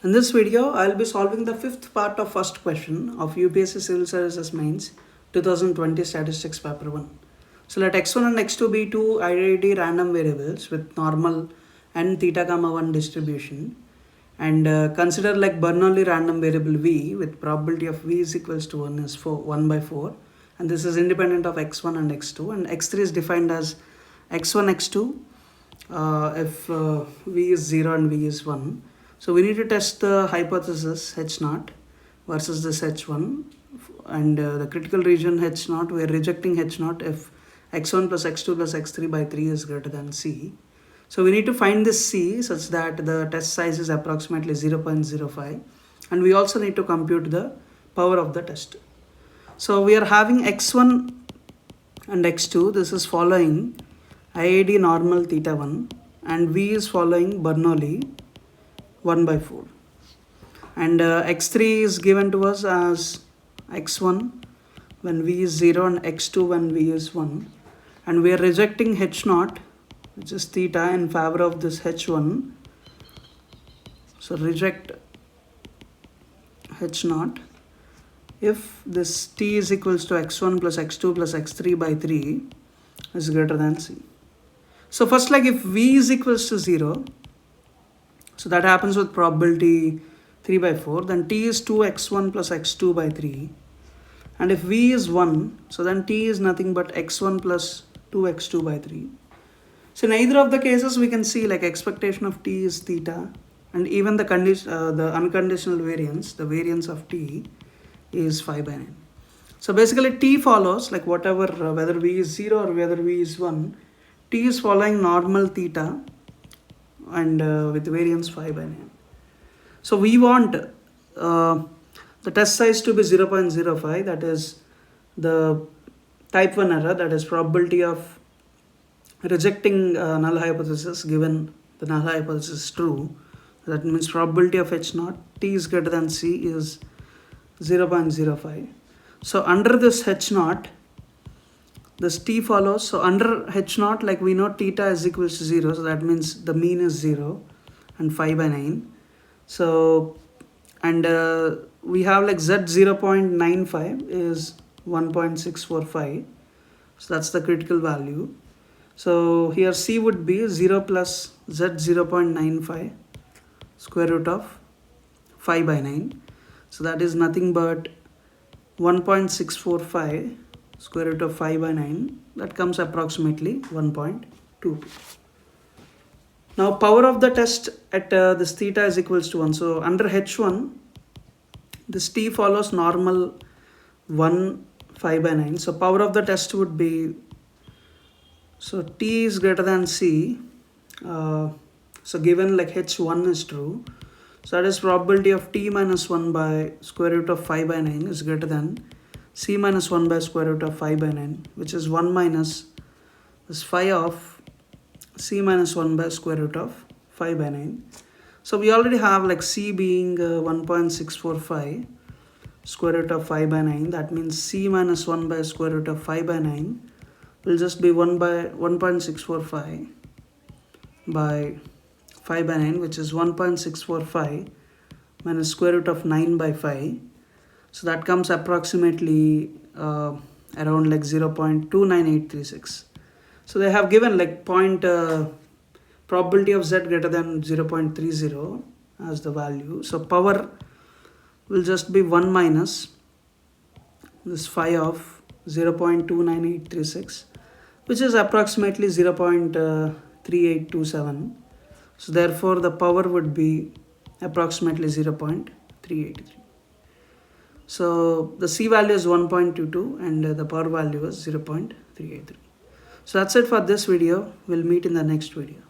In this video, I'll be solving the fifth part of first question of UPSC Civil Services Mains 2020 Statistics Paper 1. So let x1 and x2 be two identity random variables with normal and theta comma 1 distribution, and consider like Bernoulli random variable v with probability of v is equals to 1 is 1 by 4, and this is independent of x1 and x2, and x3 is defined as x1 x2 if v is 0 and v is 1. So we need to test the hypothesis h0 versus this h1, and the critical region h0, we are rejecting h0 if x1 plus x2 plus x3 by 3 is greater than c. So we need to find this c such that the test size is approximately 0.05, and we also need to compute the power of the test. So we are having x1 and x2, this is following IID normal theta 1, and v is following Bernoulli 1 by 4, and x3 is given to us as x1 when v is 0 and x2 when v is 1, and we are rejecting h0, which is theta, in favor of this h1. So reject h0 if this t is equals to x1 plus x2 plus x3 by 3 is greater than c. So first, like if v is equals to 0, so that happens with probability 3 by 4, then t is 2x1 plus x2 by 3, and if v is 1, so then t is nothing but x1 plus 2x2 by 3. So in either of the cases we can see like expectation of t is theta, and even the unconditional variance, the variance of t is 5 by 9. So basically t follows like whatever, whether v is 0 or whether v is 1, t is following normal theta and with variance 5 by 9. So we want the test size to be 0.05, that is the type 1 error, that is probability of rejecting null hypothesis given the null hypothesis is true. That means probability of h0, t is greater than c, is 0.05. So under this h0, this t follows. So under h0, like we know theta is equals to 0, so that means the mean is 0 and 5 by 9. So, and we have like z 0.95 is 1.645, so that's the critical value. So here c would be 0 plus z 0.95 square root of 5 by 9, so that is nothing but 1.645 square root of 5 by 9, that comes approximately 1.22. Now power of the test at this theta is equals to 1. So under h1, this t follows normal 1 5 by 9. So power of the test would be, so t is greater than c. So given like h1 is true, so that is probability of t minus 1 by square root of 5 by 9 is greater than c minus 1 by square root of 5 by 9, which is 1 minus this phi of c minus 1 by square root of 5 by 9. So we already have like c being 1.645 square root of 5 by 9. That means c minus 1 by square root of 5 by 9 will just be 1 by 1.645 by 5 by 9, which is 1.645 minus square root of 9 by 5. So that comes approximately around like 0.29836. So they have given like probability of z greater than 0.30 as the value. So power will just be 1 minus this phi of 0.29836, which is approximately 0.3827. So therefore the power would be approximately 0.383. So the c value is 1.22 and the power value is 0.383. So that's it for this video. We'll meet in the next video.